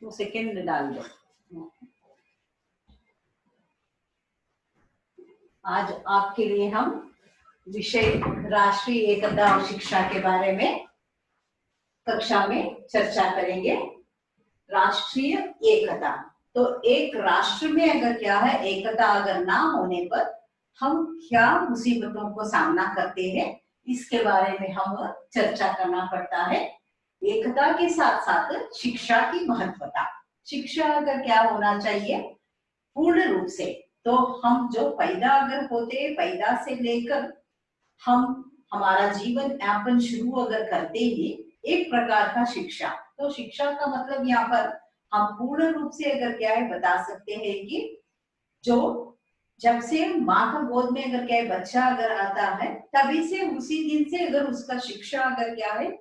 2 second डाल दो। आज आपके लिए हम विषय राष्ट्रीय एकता और शिक्षा के बारे में कक्षा में चर्चा करेंगे। राष्ट्रीय एकता, तो एक राष्ट्र में अगर क्या है, एकता अगर ना होने पर हम क्या मुसीबतों को सामना करते हैं, इसके बारे में हम चर्चा करना पड़ता है। एकता के साथ साथ शिक्षा की महत्वता, शिक्षा अगर क्या होना चाहिए पूर्ण रूप से, तो हम जो पैदा अगर होते, पैदा से लेकर हम हमारा जीवन यापन शुरू अगर करते ही एक प्रकार का शिक्षा, तो शिक्षा का मतलब यहाँ पर हम पूर्ण रूप से अगर क्या है बता सकते हैं कि जो जब से माँ का गोद में अगर क्या है बच्चा अगर आता है, तभी से उसी दिन से अगर उसका शिक्षा अगर क्या है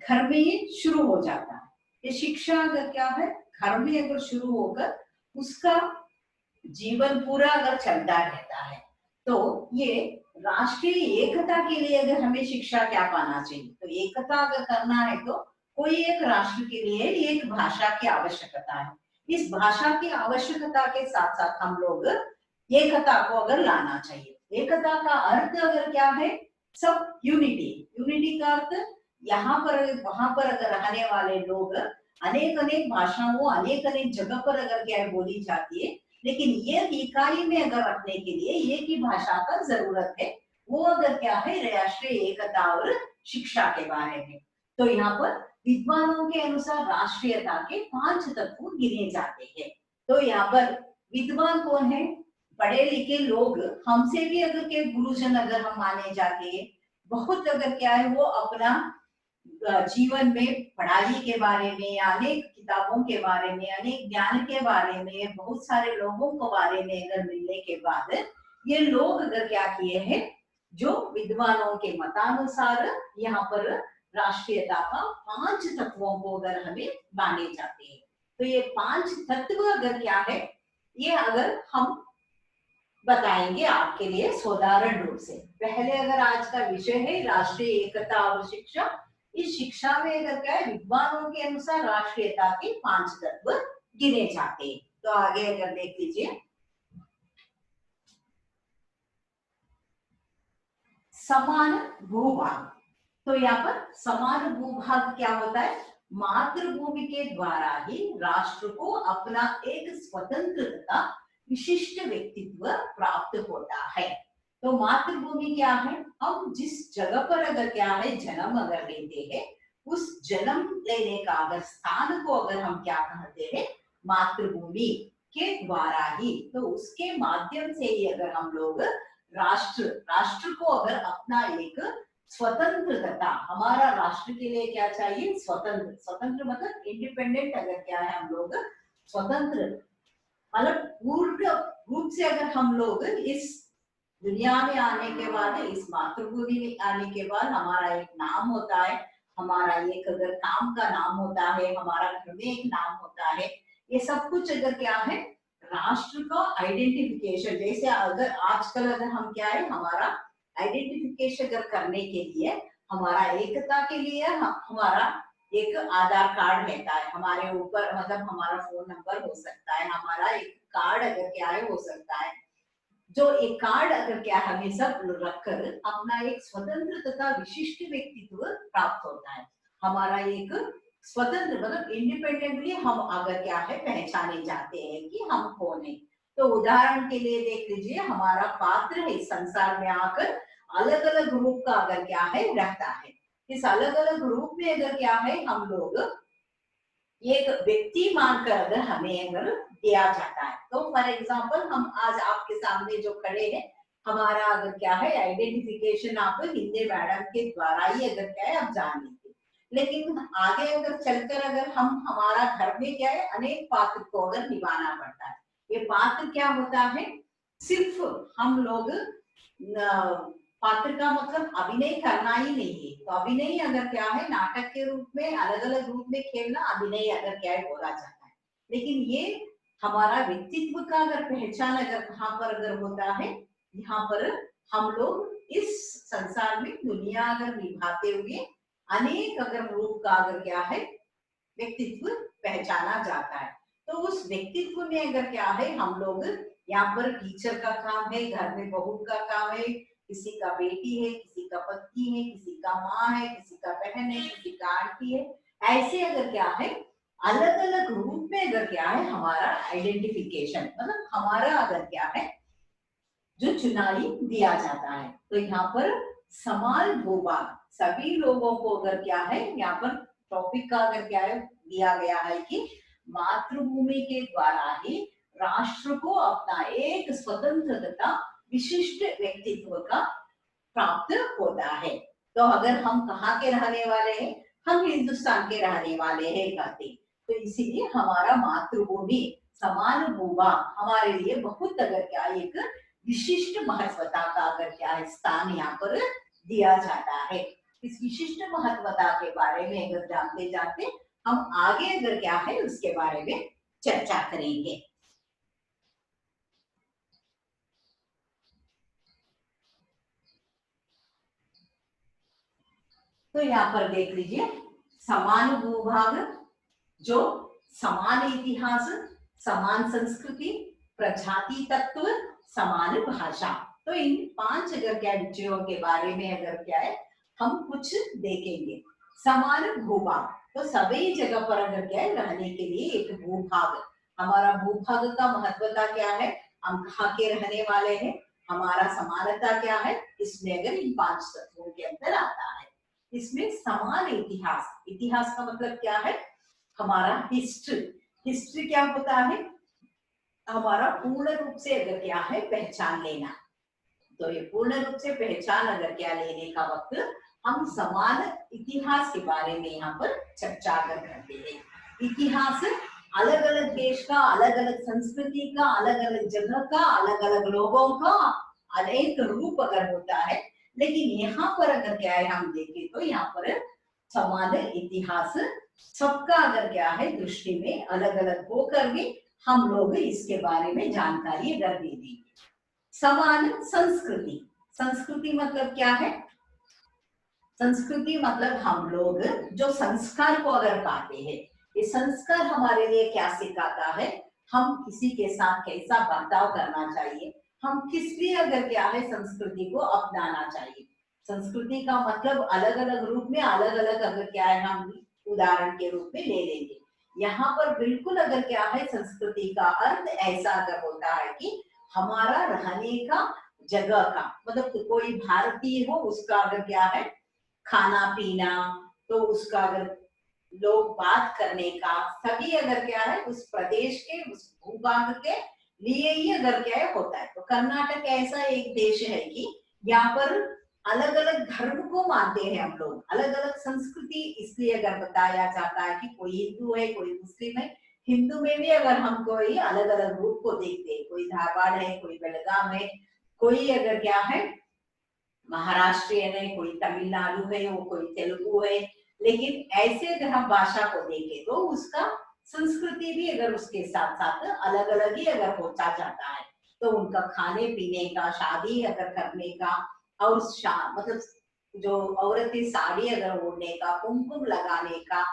घर में ही शुरू हो जाता है। ये शिक्षा अगर क्या है घर में अगर शुरू होकर उसका जीवन पूरा अगर चलता रहता है, तो ये राष्ट्रीय एकता के लिए अगर हमें शिक्षा क्या पाना चाहिए, तो एकता अगर करना है तो कोई एक राष्ट्र के लिए एक भाषा की आवश्यकता है। इस भाषा की आवश्यकता के साथ साथ हम लोग एकता को अगर लाना चाहिए। एकता का अर्थ अगर क्या है, सब यूनिटी, यूनिटी का अर्थ यहाँ पर वहां पर अगर रहने वाले लोग अनेक अनेक भाषाओं अनेक अनेक जगह पर अगर क्या है बोली जाती है, लेकिन ये इकाई में अगर रखने के लिए एक ही भाषा का जरूरत है। वो अगर क्या है राष्ट्रीय एकता और शिक्षा के बारे में, तो यहाँ पर विद्वानों के अनुसार राष्ट्रीयता के 5 तत्व गिने जाते हैं। तो यहाँ पर विद्वान कौन है, पढ़े लिखे लोग, हमसे भी अगर के गुरुजन अगर हम माने जाते हैं, बहुत अगर क्या है वो अपना जीवन में पढ़ाई के बारे में, अनेक किताबों के बारे में, अनेक ज्ञान के बारे में, बहुत सारे लोगों के बारे में अगर मिलने के बाद ये लोग अगर क्या किए हैं, जो विद्वानों के मतानुसार यहाँ पर राष्ट्रीयता का 5 तत्वों को अगर हमें माने जाते हैं। तो ये 5 तत्व अगर क्या है, ये अगर हम बताएंगे आपके लिए साधारण रूप से। पहले अगर आज का विषय है राष्ट्रीय एकता और शिक्षा, इस शिक्षा में अगर क्या है विद्वानों के अनुसार राष्ट्रीयता के 5 तत्व गिने जाते हैं। तो आगे अगर देख लीजिए, समान भूभाग, तो यहाँ पर समान भूभाग क्या होता है, मातृभूमि के द्वारा ही राष्ट्र को अपना एक स्वतंत्र तथा विशिष्ट व्यक्तित्व प्राप्त होता है। तो मातृभूमि क्या है, हम जिस जगह पर अगर क्या है जन्म अगर लेते हैं, उस जन्म लेने का अगर स्थान को अगर हम क्या कहते हैं, मातृभूमि के द्वारा ही, तो उसके माध्यम से ही अगर हम लोग राष्ट्र राष्ट्र को अगर अपना एक स्वतंत्रता, हमारा राष्ट्र के लिए क्या चाहिए, स्वतंत्र, स्वतंत्र मतलब इंडिपेंडेंट अगर क्या है हम लोग स्वतंत्र, मतलब पूर्ण रूप से अगर हम लोग इस दुनिया में आने के बाद, इस मातृभूमि में आने के बाद हमारा एक नाम होता है, हमारा एक अगर काम का नाम होता है, हमारा घर में एक नाम होता है, ये सब कुछ अगर क्या है राष्ट्र का आइडेंटिफिकेशन। जैसे अगर आजकल अगर हम क्या है हमारा आइडेंटिफिकेशन अगर करने के लिए, हमारा एकता के लिए हमारा एक आधार कार्ड रहता है हमारे ऊपर, मतलब हमारा फोन नंबर हो सकता है, हमारा एक कार्ड अगर क्या है हो सकता है, जो एक कार्ड अगर क्या हमें सब रखकर अपना एक स्वतंत्र तथा विशिष्ट व्यक्तित्व प्राप्त होता है। हमारा एक स्वतंत्र मतलब इंडिपेंडेंटली हम अगर क्या है पहचाने जाते हैं कि हम कौन है। तो उदाहरण के लिए देख लीजिए, हमारा पात्र है संसार में आकर अलग अलग रूप का अगर क्या है रहता है। इस अलग अलग रूप में अगर क्या है हम लोग एक व्यक्ति मानकर अगर हमें अगर दिया जाता है, तो फॉर एग्जाम्पल हम आज आपके सामने जो खड़े हैं, हमारा अगर क्या है आइडेंटिफिकेशन आप हिंदी मैडम के द्वारा ही अगर क्या है आप जान लीजिए। लेकिन आगे अगर चलकर अगर हम हमारा घर में क्या है अनेक पात्र को अगर निभाना पड़ता है। ये पात्र क्या होता है, सिर्फ हम लोग पात्र का मतलब अभिनय करना ही नहीं है। तो अभिनय अगर क्या है नाटक के रूप में अलग अलग रूप में खेलना अभिनय अगर क्या है बोला जाता है। लेकिन ये हमारा व्यक्तित्व का अगर पहचान अगर कहाँ पर अगर होता है, यहाँ पर हम लोग इस संसार में दुनिया अगर निभाते हुए अनेक अगर रूप का अगर क्या है व्यक्तित्व पहचाना जाता है। तो उस व्यक्तित्व में अगर क्या है, हम लोग यहाँ पर टीचर का काम है, घर में बहू का काम है, किसी का बेटी है, किसी का पति है, किसी का माँ है, किसी का बहन है, किसी का आंटी है, ऐसे अगर क्या है अलग अलग रूप में अगर क्या है हमारा आइडेंटिफिकेशन, मतलब हमारा अगर क्या है जो चुनावी दिया जाता है। तो यहाँ पर समान भूभाग सभी लोगों को अगर क्या है, यहाँ पर टॉपिक का अगर क्या है दिया गया है कि मातृभूमि के द्वारा ही राष्ट्र को अपना एक स्वतंत्र तथा विशिष्ट व्यक्तित्व का प्राप्त होता है। तो अगर हम कहाँ के रहने वाले हैं, हम हिंदुस्तान के रहने वाले हैं कहते, तो इसीलिए हमारा मातृभूमि समान भूभाग हमारे लिए बहुत अगर क्या एक विशिष्ट महत्वता का अगर क्या है स्थान यहाँ पर दिया जाता है। इस विशिष्ट महत्वता के बारे में अगर जानते जानते हम आगे अगर क्या है उसके बारे में चर्चा करेंगे। तो यहाँ पर देख लीजिए, समान भूभाग जो समान इतिहास, समान संस्कृति, प्रजाति तत्व, समान भाषा, तो इन 5 अगर क्या विषयों के बारे में अगर क्या है हम कुछ देखेंगे। समान भूभाग, तो सभी जगह पर अगर क्या है रहने के लिए एक भूभाग, हमारा भूभाग का महत्वता क्या है, हम कहाँ के रहने वाले हैं, हमारा समानता क्या है, इसमें अगर इन 5 तत्वों के अंदर आता है। इसमें समान इतिहास, इतिहास का मतलब क्या है, हमारा हिस्ट्री, हिस्ट्री क्या होता है, हमारा पूर्ण रूप से अगर क्या है पहचान लेना। तो ये पूर्ण रूप से पहचान अगर क्या लेने का वक्त हम समान इतिहास के बारे में यहाँ पर चर्चा कर करते हैं। इतिहास अलग अलग देश का, अलग अलग संस्कृति का, अलग अलग जगह का, अलग अलग लोगों का अनेक रूप अगर होता है, लेकिन यहाँ पर अगर क्या है हम देखें तो यहाँ पर समान इतिहास सबका अगर क्या है दृष्टि में अलग अलग होकर भी हम लोग इसके बारे में जानकारी अगर दे देंगे। समान संस्कृति, संस्कृति मतलब क्या है, संस्कृति मतलब हम लोग जो संस्कार को अगर पाते हैं, ये संस्कार हमारे लिए क्या सिखाता है, हम किसी के साथ कैसा बर्ताव करना चाहिए, हम किस लिए अगर क्या है संस्कृति को अपनाना चाहिए। संस्कृति का मतलब अलग अलग रूप में अलग अलग अगर क्या है हम उदाहरण के रूप में ले लेंगे। यहाँ पर बिल्कुल अगर क्या है संस्कृति का अर्थ ऐसा अगर होता है कि हमारा रहने का जगह का, मतलब कोई भारतीय हो उसका अगर क्या है खाना पीना, तो उसका अगर लोग बात करने का, सभी अगर क्या है उस प्रदेश के उस भूभाग के लिए ही अगर क्या है होता है। तो कर्नाटक ऐसा एक देश है कि यहाँ पर अलग अलग धर्म को मानते हैं हम लोग, अलग अलग संस्कृति, इसलिए अगर बताया जाता है कि कोई हिंदू है कोई मुस्लिम है, हिंदू में भी अगर हम कोई अलग अलग रूप को देखते हैं, कोई धारवाड़ है, कोई बेलगाम है, कोई अगर क्या है महाराष्ट्रियन है, कोई तमिलनाडु है, वो कोई तेलुगु है, लेकिन ऐसे अगर हम भाषा को देखें तो उसका संस्कृति भी अगर उसके साथ साथ अलग अलग ही अगर होता जाता है। तो उनका खाने पीने का, शादी अगर करने का, और मतलब जो औरतें साड़ी अगर ओढ़ने का, कुमकुम लगाने का,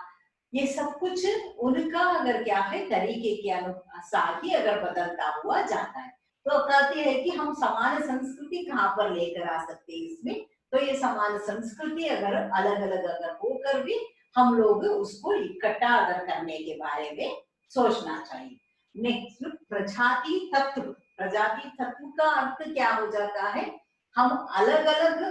ये सब कुछ उनका अगर क्या है तरीके के अनुसार ही अगर बदलता हुआ जाता है। तो कहते हैं कि हम समान संस्कृति कहाँ पर लेकर आ सकते हैं इसमें, तो ये समान संस्कृति अगर अलग अलग अगर होकर भी हम लोग उसको इकट्ठा अगर करने के बारे में सोचना चाहिए। नेक्स्ट प्रजाति तत्व, प्रजाति तत्व का अर्थ क्या हो जाता है, हम अलग अलग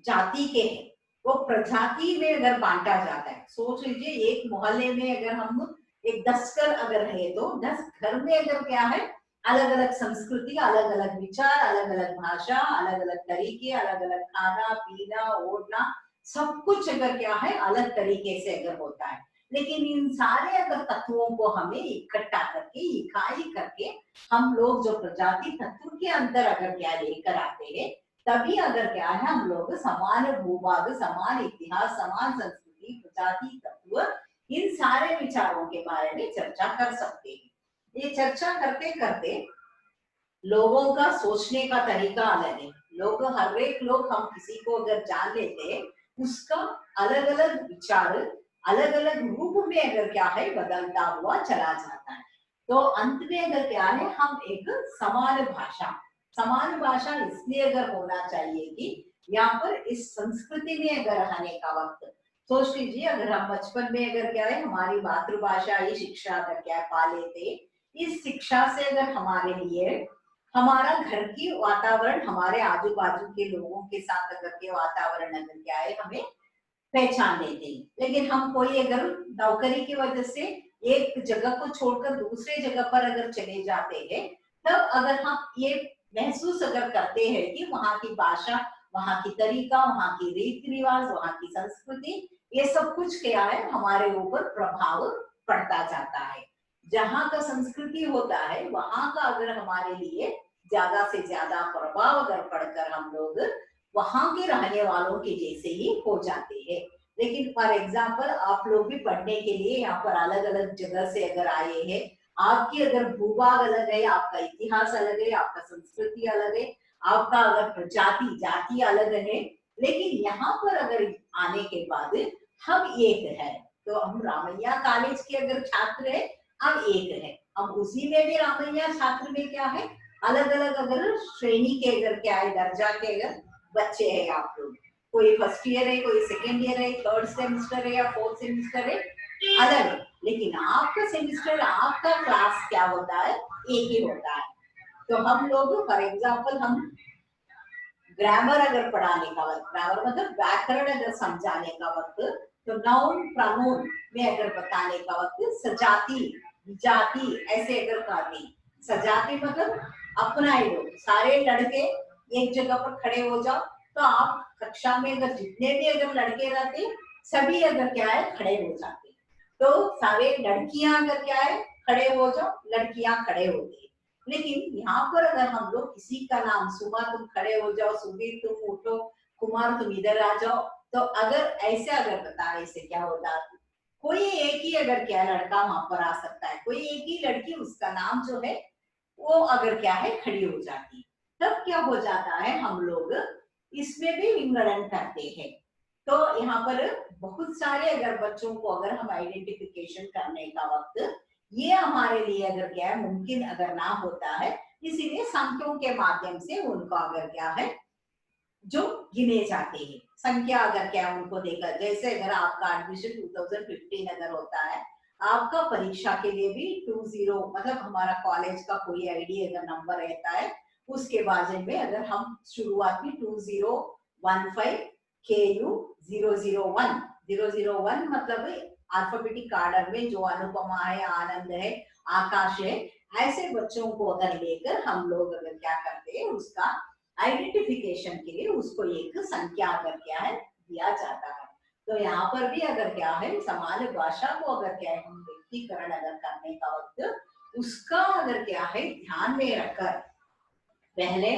जाति के हैं, वो प्रजाति में अगर बांटा जाता है। सोच लीजिए एक मोहल्ले में अगर हम एक 10 घर अगर है तो 10 घर में अगर क्या है अलग अलग संस्कृति, अलग अलग विचार, अलग अलग भाषा, अलग अलग तरीके, अलग अलग खाना पीना ओढ़ना, सब कुछ अगर क्या है अलग तरीके से अगर होता है, लेकिन इन सारे अगर तत्वों को हमें इकट्ठा करके इकाई करके हम लोग जो प्रजाति तत्व के अंदर अगर क्या लेकर आते हैं, तभी अगर क्या है हम लोग समान भूभाग, समान इतिहास, समान संस्कृति, प्रजाति तत्व, इन सारे विचारों के बारे में चर्चा कर सकते हैं। ये चर्चा करते करते लोगों का सोचने का तरीका अलग है, लोग हर एक लोग हम किसी को अगर जान लेते हैं उसका अलग अलग विचार अलग अलग रूप में अगर क्या है बदलता हुआ चला जाता है। तो अंत में अगर क्या है, हम एक समान भाषा इसलिए अगर होना चाहिए कि यहाँ पर इस संस्कृति में अगर रहने का वक्त सोच लीजिए, अगर हम बचपन में अगर क्या है हमारी मातृभाषा ही शिक्षा अगर क्या पा लेते, इस शिक्षा से अगर हमारे लिए हमारा घर की वातावरण, हमारे आजू बाजू के लोगों के साथ अगर के वातावरण अगर क्या है हमें पहचान लेते हैं। लेकिन हम कोई अगर नौकरी की वजह से एक जगह को छोड़कर दूसरे जगह पर अगर चले जाते हैं, तब अगर हम ये महसूस अगर करते हैं कि वहाँ की भाषा, वहाँ की तरीका, वहाँ की रीति रिवाज, वहाँ की संस्कृति, ये सब कुछ क्या है हमारे ऊपर प्रभाव पड़ता जाता है। जहाँ का संस्कृति होता है वहां का अगर हमारे लिए ज्यादा से ज्यादा प्रभाव अगर पड़कर हम लोग वहां के रहने वालों के जैसे ही हो जाते हैं। लेकिन फॉर एग्जाम्पल आप लोग भी पढ़ने के लिए यहाँ पर अलग अलग जगह से अगर आए हैं, आपकी अगर भूभाग अलग है, आपका इतिहास अलग है, आपका संस्कृति अलग है, आपका अगर जाति अलग है, लेकिन यहाँ पर अगर आने के बाद हम एक है। तो हम रामैया कॉलेज के अगर छात्र है, हम एक है। हम उसी में भी रामैया छात्र में क्या है अलग अलग अगर श्रेणी के अगर क्या है दर्जा के अगर बच्चे हैं आप लोग, कोई फर्स्ट ईयर है, कोई सेकेंड ईयर है, थर्ड सेमिस्टर है या फोर्थ सेमिस्टर है, अलग है। लेकिन आपका सेमिस्टर, आपका क्लास क्या होता है, एक ही होता है। तो हम लोग फॉर एग्जाम्पल हम ग्रामर अगर पढ़ाने का वक्त, ग्रामर मतलब व्याकरण अगर समझाने का वक्त, तो नाउन प्रोनाउन में अगर बताने का वक्त सजाती विजाती ऐसे अगर कहते, सजाती मतलब अपना ही लोग सारे लड़के एक जगह पर खड़े हो जाओ, तो आप कक्षा में अगर जितने भी अगर लड़के रहते सभी अगर क्या है खड़े हो जाते, तो सारे लड़कियां अगर क्या है खड़े हो जाओ, लड़कियां खड़े होती। लेकिन यहाँ पर अगर हम लोग किसी का नाम सुमा तुम खड़े हो जाओ, सुबीर तुम उठो, कुमार तुम इधर आ जाओ, तो अगर ऐसे अगर बताने से क्या होता, कोई एक ही अगर क्या लड़का वहां पर आ सकता है, कोई एक ही लड़की उसका नाम जो है वो अगर क्या है खड़ी हो जाती, तब क्या हो जाता है हम लोग इसमें भी विंगड़न करते हैं। तो यहाँ पर बहुत सारे अगर बच्चों को अगर हम आइडेंटिफिकेशन करने का वक्त ये हमारे लिए अगर क्या है मुमकिन अगर ना होता है, इसीलिए संख्याओं के माध्यम से उनको अगर क्या है जो गिने जाते हैं, संख्या अगर क्या उनको देकर, जैसे अगर आपका एडमिशन 2015 अगर होता है, आपका परीक्षा के लिए भी 20 मतलब हमारा कॉलेज का कोई आईडी अगर नंबर रहता है, उसके बारे में अगर हम शुरुआत में 2015 KU 001 001 मतलब अल्फाबेटिक ऑर्डर में जो अनुपमा है, आनंद है, आकाश है, ऐसे बच्चों को अगर लेकर हम लोग अगर क्या करते हैं उसका आइडेंटिफिकेशन के लिए उसको एक संख्या अगर क्या है दिया जाता है। तो यहाँ पर भी अगर क्या है समान भाषा को अगर क्या है हम व्यक्तिकरण अगर करने का वक्त उसका अगर क्या है ध्यान में रखकर पहले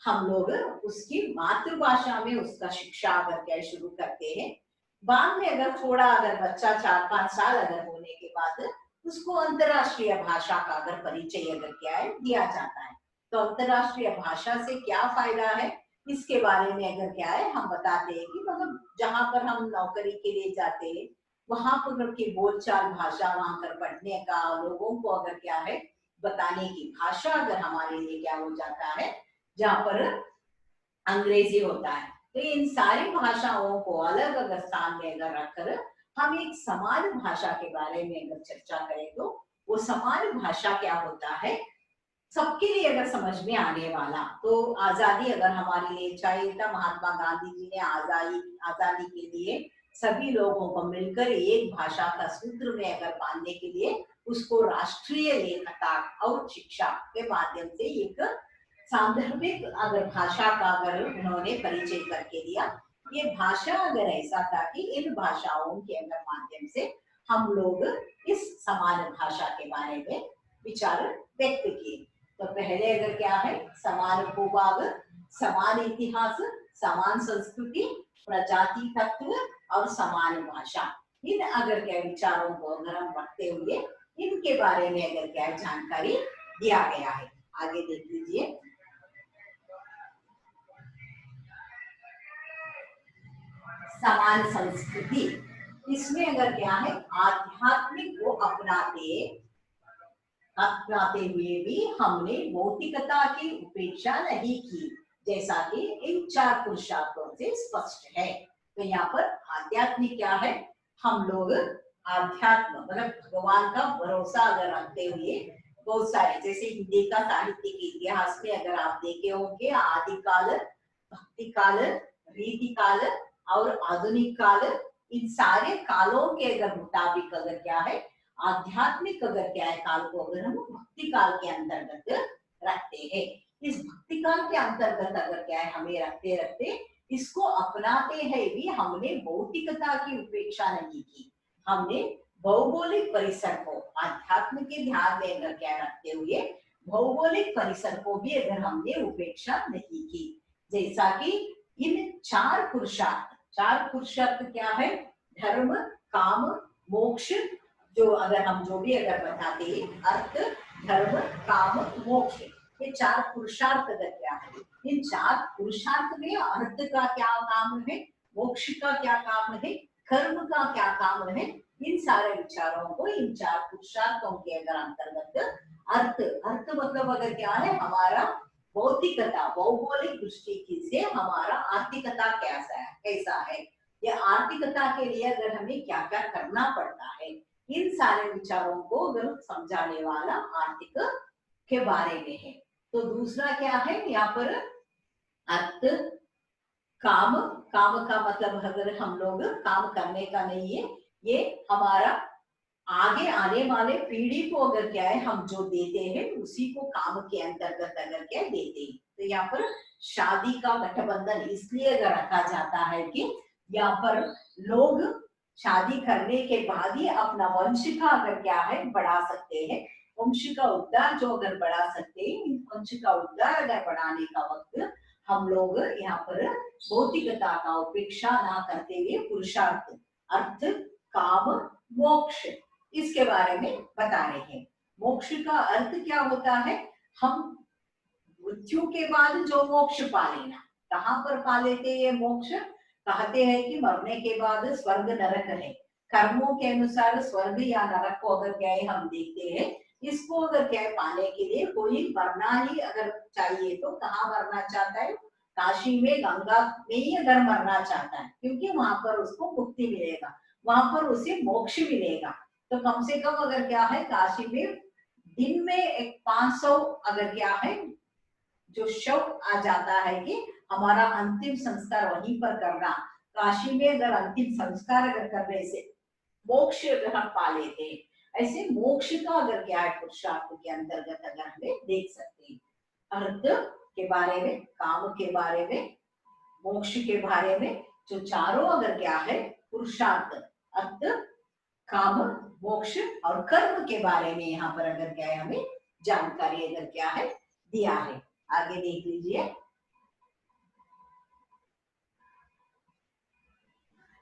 हम लोग उसकी मातृभाषा में उसका शिक्षा अगर क्या शुरू करते हैं। बाद में अगर थोड़ा अगर बच्चा 4-5 साल अगर होने के बाद उसको अंतरराष्ट्रीय भाषा का अगर परिचय अगर क्या है दिया जाता है। तो अंतरराष्ट्रीय भाषा से क्या फायदा है इसके बारे में अगर क्या है हम बताते हैं कि मतलब जहां पर हम नौकरी के लिए जाते हैं वहां पर की बोलचाल भाषा, वहां पर पढ़ने का लोगों को अगर क्या है बताने की भाषा अगर हमारे लिए क्या हो जाता है, जहाँ पर अंग्रेजी होता है। तो इन सारी भाषाओं को अलग अगर स्थान में अगर रखकर हम एक समान भाषा के बारे में अगर चर्चा करें, तो वो समान भाषा क्या होता है सबके लिए अगर समझ में आने वाला। तो आजादी अगर हमारे लिए चाहिए था, महात्मा गांधी जी ने आजादी के लिए सभी लोगों को मिलकर एक भाषा का सूत्र में अगर बांधने के लिए उसको राष्ट्रीय एकता और शिक्षा के माध्यम से एक सांदर्भिक अगर भाषा का अगर उन्होंने परिचय करके दिया। ये भाषा अगर ऐसा था कि इन भाषाओं के अगर माध्यम से हम लोग इस समान भाषा के बारे में विचार व्यक्त किए। तो पहले अगर क्या है समान भूभाग, समान इतिहास, समान संस्कृति, प्रजाति तत्व और समान भाषा, इन अगर क्या विचारों को अगर हम रखते हुए इनके बारे में अगर क्या जानकारी दिया गया है। आगे देख लीजिए। समान संस्कृति, इसमें अगर क्या है, आध्यात्मिक को अपनाते हुए भी हमने भौतिकता की उपेक्षा नहीं की, जैसा कि इन 4 पुरुषार्थों से स्पष्ट है। तो यहाँ पर आध्यात्मिक क्या है, हम लोग आध्यात्म मतलब भगवान का भरोसा अगर रखते हुए बहुत सारे, जैसे हिंदी का साहित्य के इतिहास में अगर आप देखे होंगे, आदिकाल, भक्ति काल, रीति काल और आधुनिक काल, इन सारे कालों के अगर मुताबिक अगर क्या है, आध्यात्मिक अगर क्या है काल को अगर हम भक्ति काल के अंतर्गत रखते हैं, इस भक्ति काल के अंतर्गत अगर क्या है हमें रखते रखते इसको अपनाते हैं भी, हमने भौतिकता की उपेक्षा नहीं की, हमने भौगोलिक परिसर को आध्यात्म के ध्यान में अगर क्या रखते हुए भौगोलिक परिसर को भी अगर हमने उपेक्षा नहीं की, जैसा कि इन 4 पुरुषार्थ क्या है, धर्म, काम, मोक्ष, जो अगर हम जो भी अगर बताते हैं, अर्थ, धर्म, काम, मोक्ष, ये 4 पुरुषार्थ अगर क्या है, इन 4 पुरुषार्थ में अर्थ का क्या काम है, मोक्ष का क्या काम है, कर्म का क्या काम है, इन सारे विचारों को इन 4 पुरुषार्थों के अगर अंतर्गत अर्थ मतलब अगर क्या है, हमारा भौतिकता, भौगोलिक दृष्टि से हमारा आर्थिकता कैसा है, या आर्थिकता के लिए अगर हमें क्या क्या करना पड़ता है, इन सारे विचारों को अगर समझाने वाला आर्थिक के बारे में है। तो दूसरा क्या है यहाँ पर, अर्थ, काम का मतलब अगर हम लोग काम करने का नहीं है, ये हमारा आगे आने वाले पीढ़ी को अगर क्या है हम जो देते हैं उसी को काम के अंतर्गत अगर क्या देते हैं। तो यहाँ पर शादी का गठबंधन इसलिए अगर रखा जाता है कि यहाँ पर लोग शादी करने के बाद ही अपना वंश का अगर क्या है बढ़ा सकते हैं, वंश का उद्धार जो अगर बढ़ा सकते हैं, वंश का उद्धार अगर बढ़ाने का वक्त हम लोग यहाँ पर भौतिकता का उपेक्षा ना करते हुए पुरुषार्थ, अर्थ, काम, मोक्ष, इसके बारे में बता रहे हैं। मोक्ष का अर्थ क्या होता है, हम मृत्यु के बाद जो मोक्ष पा लेना, कहाँ पर पा लेते ये मोक्ष, कहते हैं कि मरने के बाद स्वर्ग नरक है, कर्मों के अनुसार स्वर्ग या नरक को अगर क्या है हम देखते हैं, इसको अगर क्या है पाने के लिए कोई मरना ही अगर चाहिए तो कहाँ मरना चाहता है, काशी में गंगा में ही अगर मरना चाहता है, क्योंकि वहां पर उसको मुक्ति मिलेगा, वहां पर उसे मोक्ष मिलेगा। तो कम से कम अगर क्या है काशी में दिन में एक 500 अगर क्या है जो शव आ जाता है कि हमारा अंतिम संस्कार वहीं पर करना, काशी में अगर अंतिम संस्कार अगर करने से मोक्ष अगर हम पा लेते हैं, ऐसे मोक्ष का अगर क्या है पुरुषार्थ के अंतर्गत अगर हमें देख सकते हैं, अर्थ के बारे में, काम के बारे में, मोक्ष के बारे में, जो चारों अगर क्या है पुरुषार्थ, अर्थ, काम, मोक्ष और कर्म के बारे में यहाँ पर अगर क्या है हमें जानकारी अगर क्या है दिया है। आगे देख लीजिए,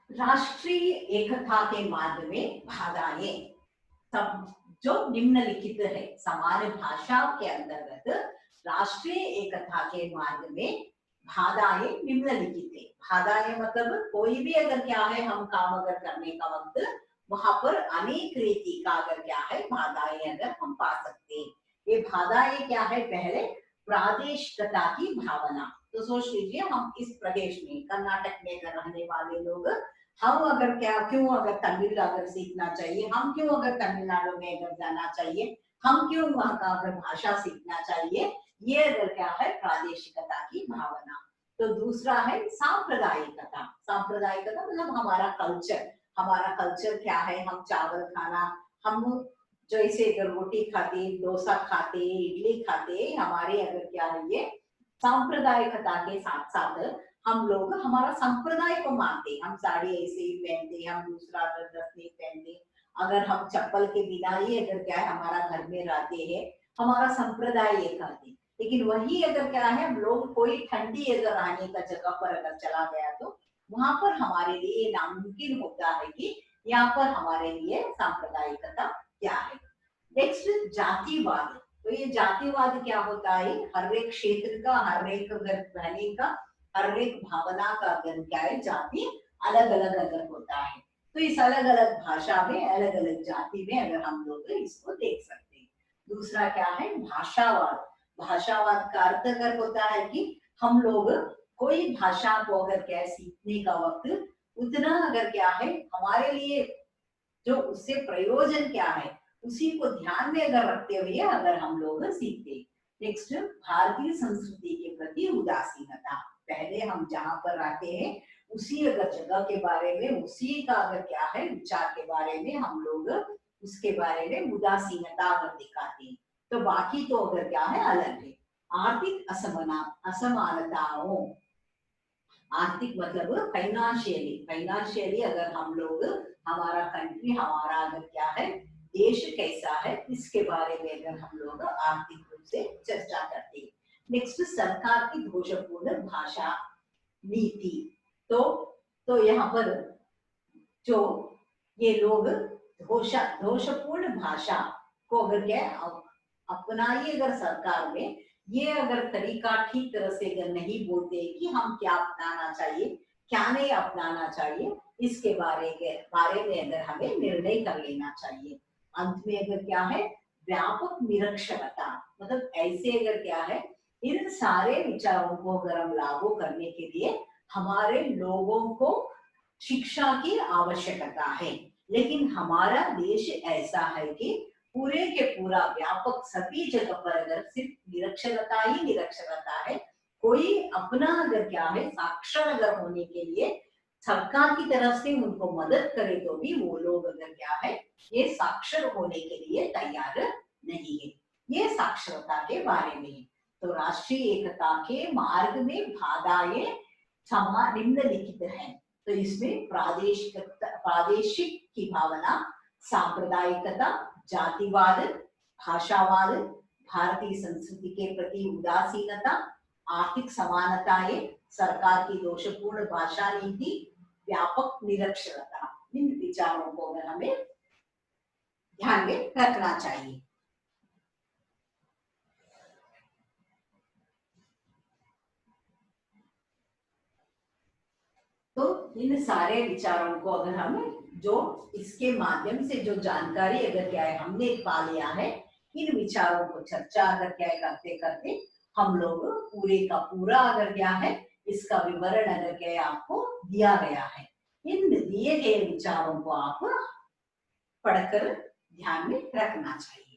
राष्ट्रीय एकता के मार्ग में बाधाएं, सब जो निम्नलिखित है, समान भाषा के अंतर्गत राष्ट्रीय एकता के मार्ग में बाधाएं निम्नलिखित है। बाधाएं मतलब कोई भी अगर क्या है हम काम अगर करने का वक्त वहां पर अनेक रीति का अगर क्या है बाधाएं अगर हम पा सकते हैं। ये बाधाएं क्या है, पहले प्रादेशिकता की भावना, तो सोच लीजिए हम इस प्रदेश में कर्नाटक में अगर रहने वाले लोग, हम अगर क्या क्यों अगर तमिल अगर सीखना चाहिए, हम क्यों अगर तमिलनाडु में अगर जाना चाहिए, हम क्यों वहां का अगर भाषा सीखना चाहिए, ये अगर क्या है प्रादेशिकता की भावना। तो दूसरा है सांप्रदायिकता, सांप्रदायिकता मतलब हमारा कल्चर क्या है, हम चावल खाना, हम जैसे अगर रोटी खाते, डोसा खाते, इडली खाते, हमारे अगर क्या है ये सांप्रदायिकता के साथ साथ हम लोग हमारा संप्रदाय को मानते, हम साड़ी ऐसे ही पहनते, हम दूसरा अगर ड्रेस नहीं पहनते, अगर हम चप्पल के बिना ही अगर क्या है हमारा घर में रहते हैं, हमारा संप्रदाय ये कहते। लेकिन वही अगर क्या है हम लोग कोई ठंडी अगर रहने का जगह पर अगर चला गया तो वहां पर हमारे लिए नामुमकिन होता है कि यहाँ पर हमारे लिए सांप्रदायिकता क्या है। नेक्स्ट जातिवाद, तो ये जातिवाद क्या होता है, हर एक क्षेत्र का, हर एक रहने का, हर एक भावना का अगर क्या है जाति अलग अलग अगर होता है। तो इस अलग अलग भाषा में, अलग अलग जाति में अगर हम लोग इसको देख सकते हैं। दूसरा क्या है, भाषावाद। भाषावाद का अर्थ अगर होता है कि हम लोग कोई भाषा को अगर क्या सीखने का वक्त उतना अगर क्या है हमारे लिए जो उससे प्रयोजन क्या है उसी को ध्यान में अगर रखते हुए अगर हम लोग सीखते। नेक्स्ट, भारतीय संस्कृति के प्रति उदासीनता। पहले हम जहाँ पर रहते हैं उसी अगर जगह के बारे में, उसी का अगर क्या है विचार के बारे में हम लोग उसके बारे में उदासीनता अगर दिखाते हैं तो बाकी तो अगर क्या है अलग है। आर्थिक असमानताओं, आर्थिक मतलब फाइनेंशियली, फाइनेंशियली अगर हम लोग हमारा कंट्री, हमारा अगर क्या है देश कैसा है इसके बारे में अगर हम लोग आर्थिक रूप से चर्चा करते हैं। नेक्स्ट, सरकार की दोषपूर्ण भाषा नीति। तो यहाँ पर जो ये लोग दोषपूर्ण भाषा को अगर क्या अपनाई अगर सरकार में, ये अगर तरीका ठीक तरह से अगर नहीं बोलते कि हम क्या अपनाना चाहिए क्या नहीं अपनाना चाहिए, इसके बारे में अगर हमें निर्णय कर लेना चाहिए। अंत में अगर क्या है, व्यापक निरक्षरता, मतलब ऐसे अगर क्या है इन सारे विचारों को अगर हम लागू करने के लिए हमारे लोगों को शिक्षा की आवश्यकता है। लेकिन हमारा देश ऐसा है कि पूरे के पूरा व्यापक सभी जगह पर अगर सिर्फ निरक्षरता ही निरक्षरता है, कोई अपना अगर क्या है साक्षर अगर होने के लिए सरकार की तरफ से उनको मदद करे तो भी वो लोग अगर क्या है ये साक्षर होने के लिए तैयार नहीं है। ये साक्षरता के बारे में है। तो राष्ट्रीय एकता के मार्ग में बाधाएं निम्नलिखित है। तो इसमें प्रादेशिक की भावना, सांप्रदायिकता, जातिवाद, भाषावाद, भारतीय संस्कृति के प्रति उदासीनता, आर्थिक समानताएं, सरकार की दोषपूर्ण भाषा नीति, व्यापक निरक्षरता, इन विचारों को हमें ध्यान में रखना चाहिए। तो इन सारे विचारों को अगर हम जो इसके माध्यम से जो जानकारी अगर क्या है हमने पा लिया है, इन विचारों को चर्चा अगर क्या है करते करते हम लोग पूरे का पूरा अगर क्या है इसका विवरण अगर क्या है आपको दिया गया है। इन दिए गए विचारों को आप पढ़कर ध्यान में रखना चाहिए।